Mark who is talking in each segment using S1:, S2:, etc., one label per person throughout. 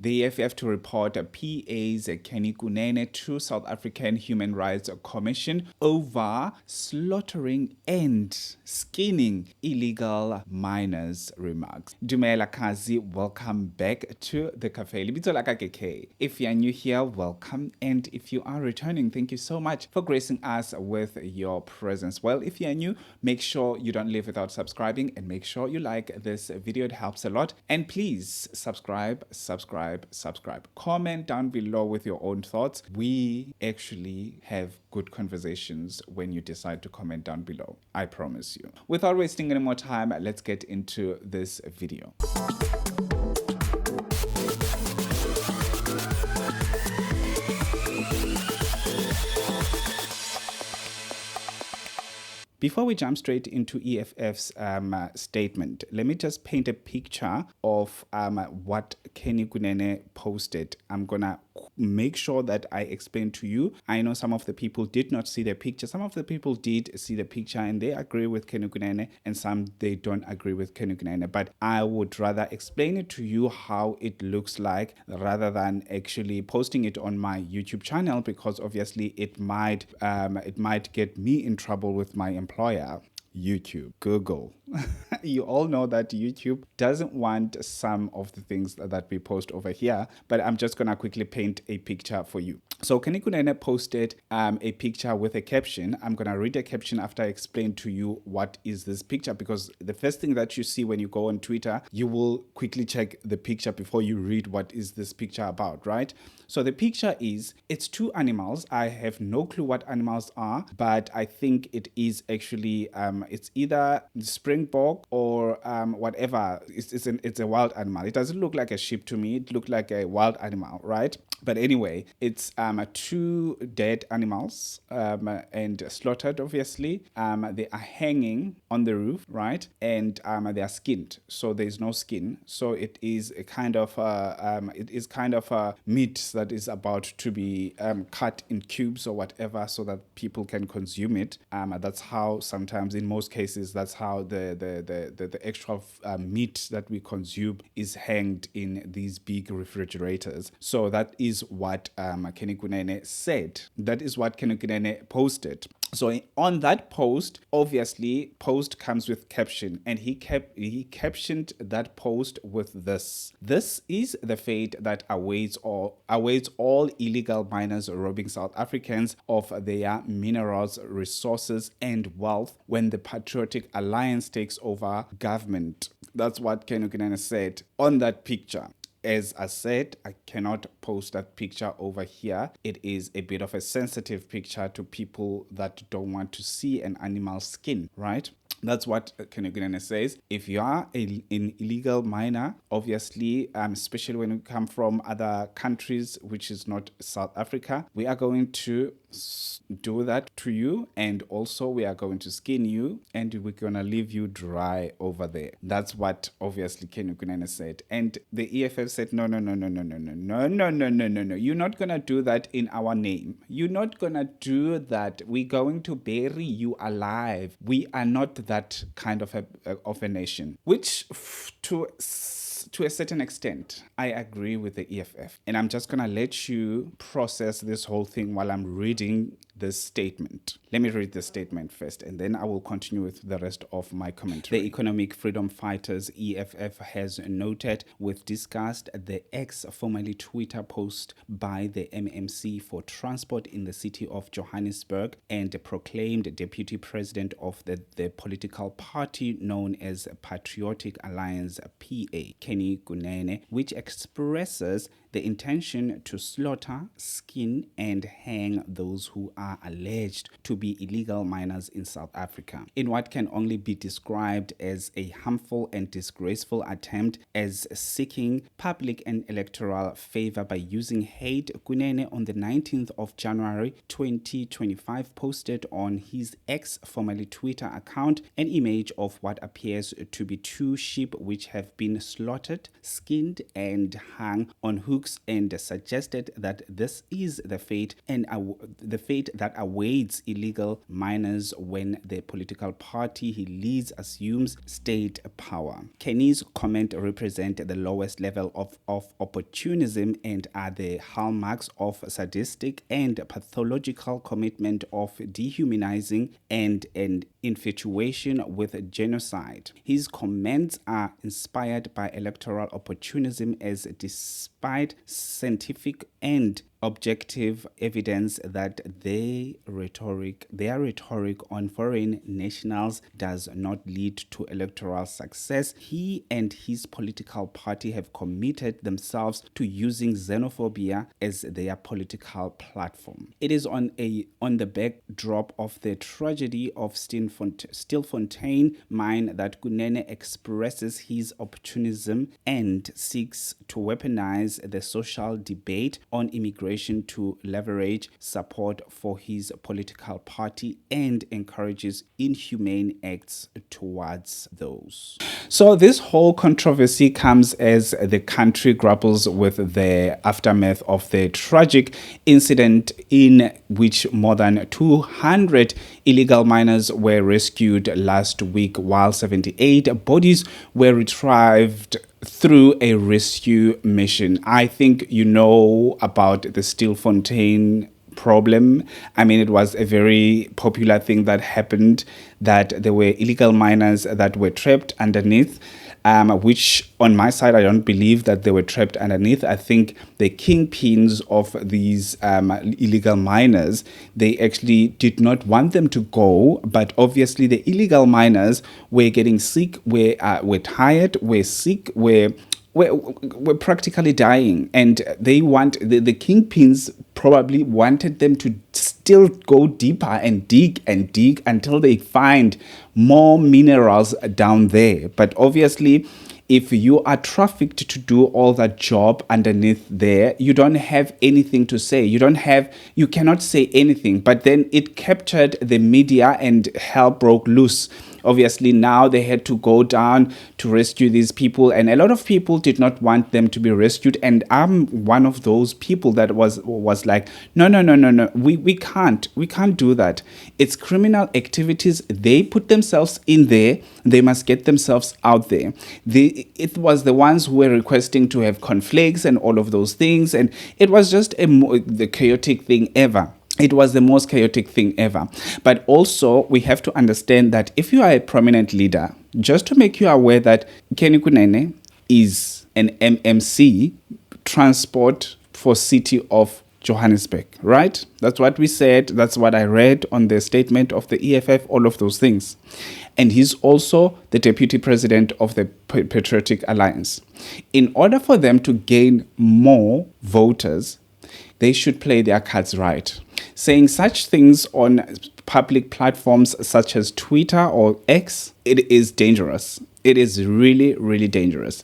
S1: The EFF to report PA's Kunene to South African Human Rights Commission over slaughtering and skinning illegal minors, remarks. Dumela Kazi, welcome back to the cafe. Libitso la ka ke K. If you are new here, welcome. And if you are returning, thank you so much for gracing us with your presence. Well, if you are new, make sure you don't leave without subscribing and make sure you like this video. It helps a lot. And please subscribe. Comment down below with your own thoughts. We actually have good conversations when you decide to comment down below. I promise you. Without wasting any more time, let's get into this video. Before we jump straight into EFF's statement, let me just paint a picture of what Kunene posted. I'm going to make sure that I explain to you. I know some of the people did not see the picture. Some of the people did see the picture and they agree with Kunene, and some they don't agree with Kunene. But I would rather explain it to you how it looks like rather than actually posting it on my YouTube channel, because obviously it might get me in trouble with my employer. YouTube, Google. You all know that YouTube doesn't want some of the things that we post over here, but I'm just going to quickly paint a picture for you. So Kunene posted a picture with a caption. I'm going to read the caption after I explain to you what is this picture, because the first thing that you see when you go on Twitter, you will quickly check the picture before you read what is this picture about, right? So the picture is, it's two animals. I have no clue what animals are, but I think it is actually, it's either springbok or whatever. It's a wild animal. It doesn't look like a sheep to me. It looked like a wild animal, right? But anyway, it's two dead animals and slaughtered, obviously. They are hanging on the roof, right? And they are skinned. So there's no skin. So it is a kind of meat that is about to be cut in cubes or whatever, so that people can consume it. That's how sometimes, in most cases, that's how the actual meat that we consume is hanged in these big refrigerators. So that is what Kunene said. That is what Kunene posted. So on that post, obviously, post comes with caption, and he captioned that post with this. This is the fate that awaits all illegal miners robbing South Africans of their minerals, resources, and wealth when the Patriotic Alliance takes over government. That's what Kunene said on that picture. As I said, I cannot post that picture over here. It is a bit of a sensitive picture to people that don't want to see an animal skin, right? That's what Kunene says. If you are an illegal miner, obviously, especially when you come from other countries, which is not South Africa, we are going to do that to you, and also we are going to skin you, and we're gonna leave you dry over there. That's what obviously Kunene said. And the EFF said, no. You're not gonna do that in our name. You're not gonna do that. We're going to bury you alive. We are not that kind of a nation. Which to a certain extent, I agree with the EFF. And I'm just going to let you process this whole thing while I'm reading this statement. Let me read the statement first, and then I will continue with the rest of my commentary. The Economic Freedom Fighters, EFF, has noted with disgust the formerly Twitter post by the MMC for transport in the city of Johannesburg and proclaimed deputy president of the political party known as Patriotic Alliance, PA, Kunene, which expresses the intention to slaughter, skin, and hang those who are alleged to be illegal miners in South Africa, in what can only be described as a harmful and disgraceful attempt as seeking public and electoral favor by using hate. Kunene on the 19th of January 2025 posted on his formerly Twitter account an image of what appears to be two sheep which have been slaughtered, skinned, and hung on hooks, and suggested that this is the fate that awaits illegal miners when the political party he leads assumes state power. Kenny's comment represent the lowest level of opportunism and are the hallmarks of sadistic and pathological commitment of dehumanizing and an infatuation with genocide. His comments are inspired by electoral opportunism, as despite scientific and objective evidence that their rhetoric on foreign nationals does not lead to electoral success, he and his political party have committed themselves to using xenophobia as their political platform. It is on the backdrop of the tragedy of Stilfontein mine that Kunene expresses his opportunism and seeks to weaponize the social debate on immigration to leverage support for his political party and encourages inhumane acts towards those. So this whole controversy comes as the country grapples with the aftermath of the tragic incident in which more than 200 illegal miners were rescued last week, while 78 bodies were retrieved through a rescue mission. I think you know about the Stilfontein problem. I mean, it was a very popular thing that happened, that there were illegal miners that were trapped underneath, which on my side, I don't believe that they were trapped underneath. I think the kingpins of these illegal miners, they actually did not want them to go, but obviously the illegal miners were getting sick, were tired, were sick, were practically dying, and they want the kingpins probably wanted them to still go deeper and dig until they find more minerals down there. But obviously, if you are trafficked to do all that job underneath there, you don't have anything to say. You cannot say anything. But then it captured the media and hell broke loose. Obviously, now they had to go down to rescue these people, and a lot of people did not want them to be rescued. And I'm one of those people that was like, no, we can't do that. It's criminal activities. They put themselves in there. They must get themselves out there. It was the ones who were requesting to have conflicts and all of those things, and it was just the chaotic thing ever. It was the most chaotic thing ever. But also, we have to understand that if you are a prominent leader, just to make you aware that Kenny Kunene is an MMC, transport for City of Johannesburg, right? That's what we said. That's what I read on the statement of the EFF, all of those things. And he's also the deputy president of the Patriotic Alliance. In order for them to gain more voters, they should play their cards right. Saying such things on public platforms such as Twitter or X, it is dangerous. It is really, really dangerous.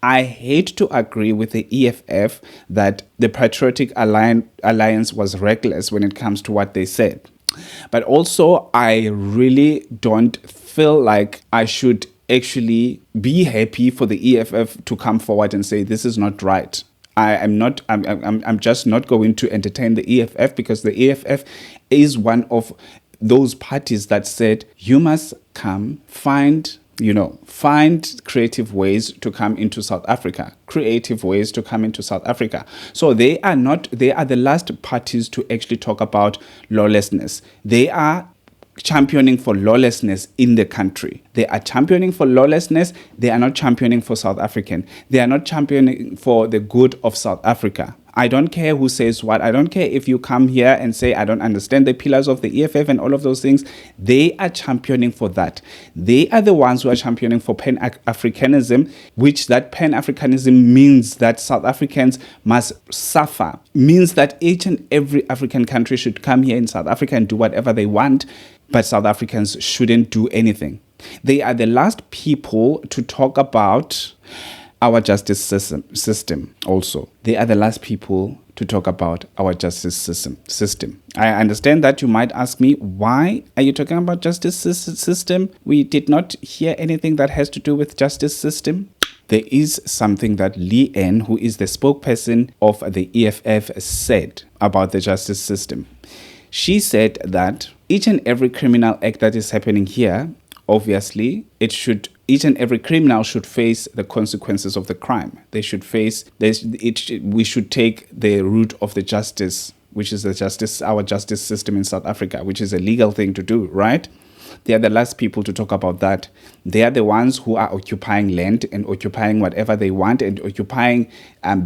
S1: I hate to agree with the EFF that the Patriotic Alliance was reckless when it comes to what they said. But also, I really don't feel like I should actually be happy for the EFF to come forward and say this is not right. I'm just not going to entertain the EFF, because the EFF is one of those parties that said you must come find creative ways to come into South Africa. So they are the last parties to actually talk about lawlessness. They are championing for lawlessness in the country. They are championing for lawlessness. They are not championing for South African. They are not championing for the good of South Africa. I don't care who says what. I don't care if you come here and say, I don't understand the pillars of the EFF and all of those things. They are championing for that. They are the ones who are championing for Pan-Africanism, which that Pan-Africanism means that South Africans must suffer, means that each and every African country should come here in South Africa and do whatever they want, but South Africans shouldn't do anything. They are the last people to talk about our justice system also. They are the last people to talk about our justice system. I understand that you might ask me, why are you talking about justice system? We did not hear anything that has to do with justice system. There is something that Lee N, who is the spokesperson of the EFF, said about the justice system. She said that each and every criminal act that is happening here, obviously, each and every criminal should face the consequences of the crime. They should face we should take the route of the justice, which is our justice system in South Africa, which is a legal thing to do, right? They are the last people to talk about that. They are the ones who are occupying land and occupying whatever they want and occupying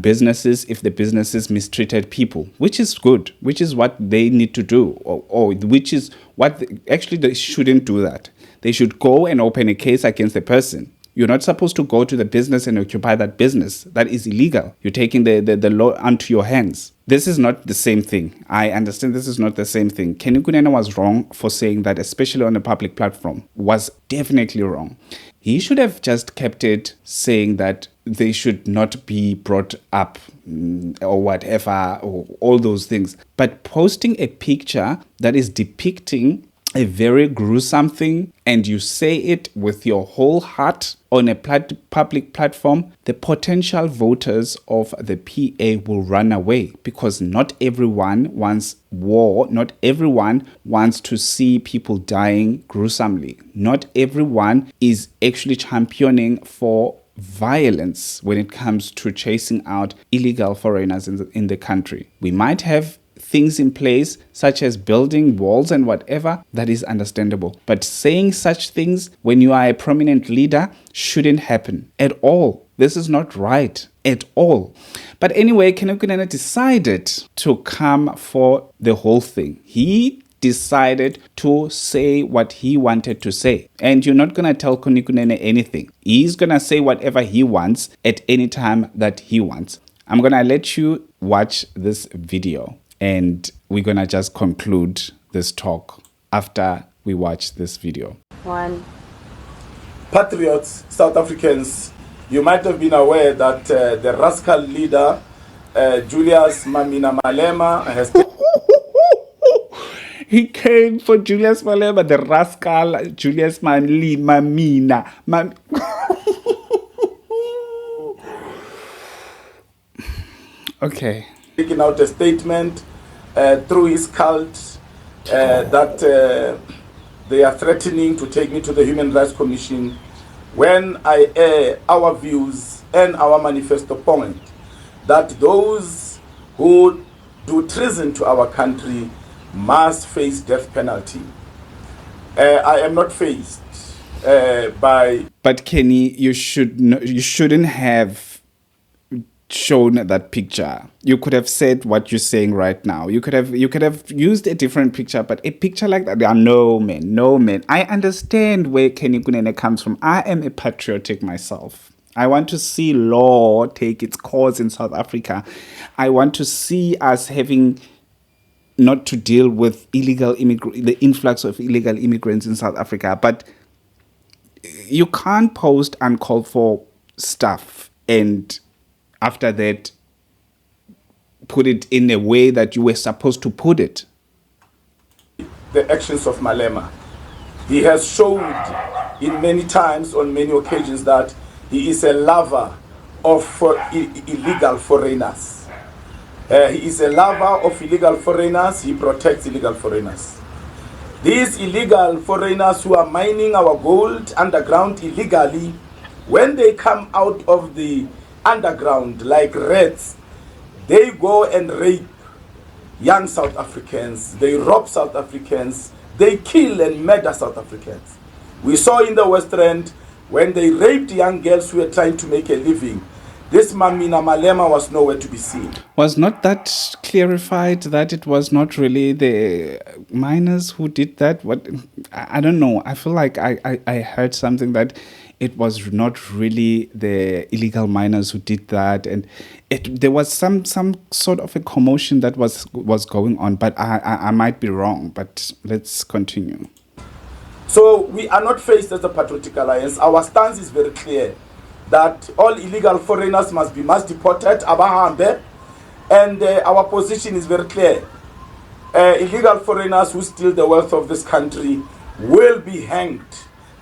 S1: businesses if the businesses mistreated people, which is good, which is what they need to do, or which is what actually they shouldn't do that. They should go and open a case against the person. You're not supposed to go to the business and occupy that business. That is illegal. You're taking the law onto your hands. This is not the same thing. I understand this is not the same thing. Kenny Kunene was wrong for saying that, especially on a public platform, was definitely wrong. He should have just kept it saying that they should not be brought up or whatever, or all those things. But posting a picture that is depicting a very gruesome thing, and you say it with your whole heart on a public platform, the potential voters of the PA will run away, because not everyone wants war. Not everyone wants to see people dying gruesomely. Not everyone is actually championing for violence when it comes to chasing out illegal foreigners in the country. We might have things in place such as building walls and whatever, that is understandable. But saying such things when you are a prominent leader shouldn't happen at all. This is not right at all. But anyway, Kenny Kunene decided to come for the whole thing. He decided to say what he wanted to say. And you're not going to tell Kenny Kunene anything. He's going to say whatever he wants at any time that he wants. I'm going to let you watch this video, and we're going to just conclude this talk after we watch this video.
S2: One.
S3: Patriots, South Africans, you might have been aware that the rascal leader, Julius Mamina Malema, has...
S1: He came for Julius Malema, the rascal Julius Mamina. Okay.
S3: Taking out a statement through his cult that they are threatening to take me to the Human Rights Commission when I air our views and our manifesto point that those who do treason to our country must face death penalty. I am not faced by...
S1: But Kenny, you shouldn't have shown that picture. You could have said what you're saying right now. You could have used a different picture, but a picture like that, no man. I understand where Kenny Kunene comes from. I am a patriotic myself. I want to see law take its course in South Africa. I want to see us having not to deal with the influx of illegal immigrants in South Africa. But you can't post uncalled for stuff and after that put it in a way that you were supposed to put it.
S3: The actions of Malema. He has showed in many times, on many occasions, that he is a lover of illegal foreigners. He is a lover of illegal foreigners. He protects illegal foreigners. These illegal foreigners who are mining our gold underground illegally, when they come out of the underground like rats, they go and rape young South Africans, they rob South Africans, they kill and murder South Africans. We saw in the West End when they raped young girls who were trying to make a living. This Mamina Malema was nowhere to be seen.
S1: Was not that clarified that it was not really the minors who did that? What, I don't know. I feel like I heard something that it was not really the illegal miners who did that, and there was some sort of a commotion that was going on, but I might be wrong. But let's continue.
S3: So we are not faced as a patriotic alliance. Our stance is very clear that all illegal foreigners must be mass deported, abahambe, and our position is very clear. Illegal foreigners who steal the wealth of this country will be hanged.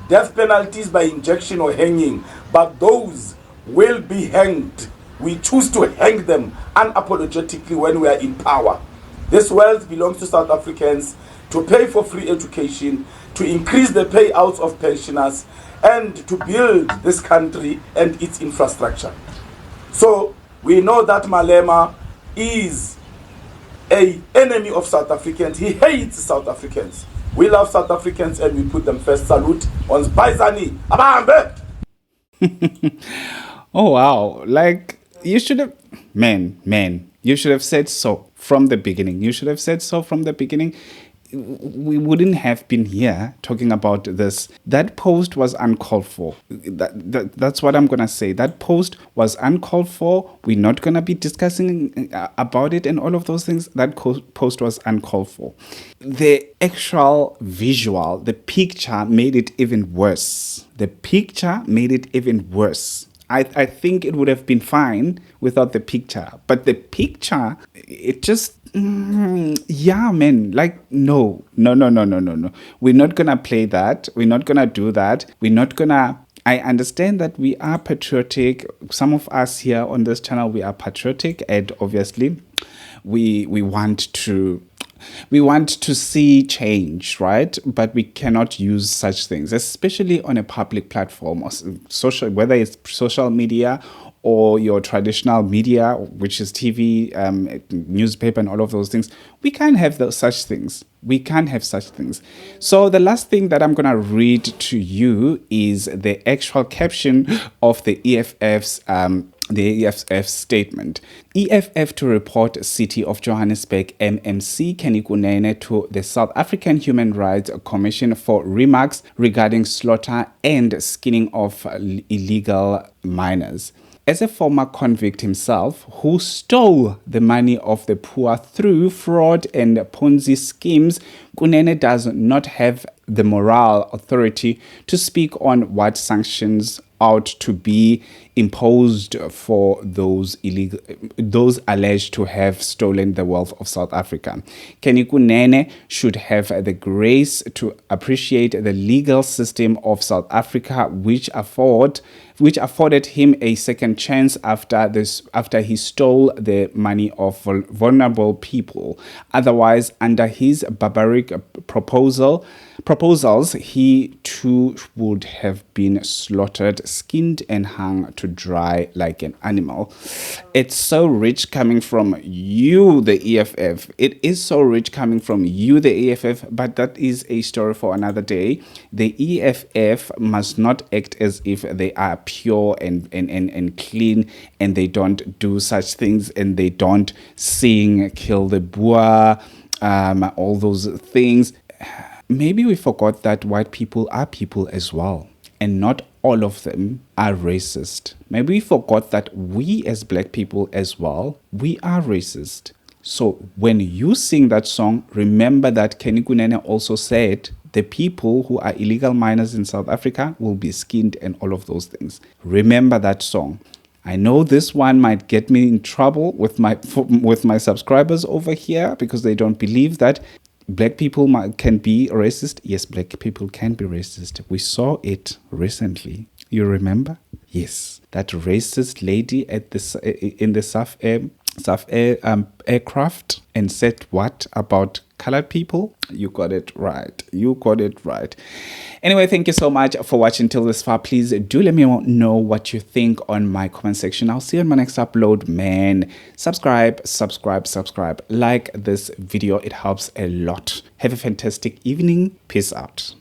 S3: Death penalties by injection or hanging, but those will be hanged. We choose to hang them unapologetically when we are in power. This wealth belongs to South Africans to pay for free education, to increase the payouts of pensioners, and to build this country and its infrastructure. So we know that Malema is an enemy of South Africans. He hates South Africans. We love South Africans and we put them first. Salute on Paisani. Abambe!
S1: Oh wow, like you should have, man, you should have said so from the beginning. You should have said so from the beginning. We wouldn't have been here talking about this. That post was uncalled for. That's what I'm gonna say. That post was uncalled for. We're not gonna be discussing about it and all of those things. That post was uncalled for. The actual visual, the picture made it even worse. The picture made it even worse. I think it would have been fine without the picture. But the picture, it just, yeah, man, like, no. We're not going to play that. We're not going to do that. We're not going to, I understand that we are patriotic. Some of us here on this channel, we are patriotic. And obviously, we want to see change, right? But we cannot use such things, especially on a public platform or social, whether it's social media or your traditional media, which is TV, newspaper, and all of those things. We can't have such things. We can't have such things. So the last thing that I'm going to read to you is the actual caption of the EFF's statement. EFF to report City of Johannesburg MMC Kunene to the South African Human Rights Commission for remarks regarding slaughter and skinning of illegal miners. As a former convict himself who stole the money of the poor through fraud and Ponzi schemes, Kunene does not have the moral authority to speak on what sanctions ought to be imposed for those alleged to have stolen the wealth of South Africa. Kunene should have the grace to appreciate the legal system of South Africa, which afforded him a second chance after he stole the money of vulnerable people. Otherwise, under his barbaric proposals, he too would have been slaughtered, skinned, and hung to dry like an animal. It's so rich coming from you, the EFF. It is so rich coming from you, the EFF, but that is a story for another day. The EFF must not act as if they are pure and clean, and they don't do such things, and they don't sing, kill the boer, all those things. Maybe we forgot that white people are people as well, and not all of them are racist. Maybe we forgot that we as black people as well, we are racist. So when you sing that song, remember that Kunene also said the people who are illegal miners in South Africa will be skinned and all of those things. Remember that song. I know this one might get me in trouble with my subscribers over here because they don't believe that black people can be racist. Yes, black people can be racist. We saw it recently. You remember? Yes, that racist lady in the SAF aircraft and said what about colored people? You got it right. You got it right. Anyway, thank you so much for watching till this far. Please do let me know what you think on my comment section. I'll see you on my next upload, man. Subscribe. Like this video. It helps a lot. Have a fantastic evening. Peace out.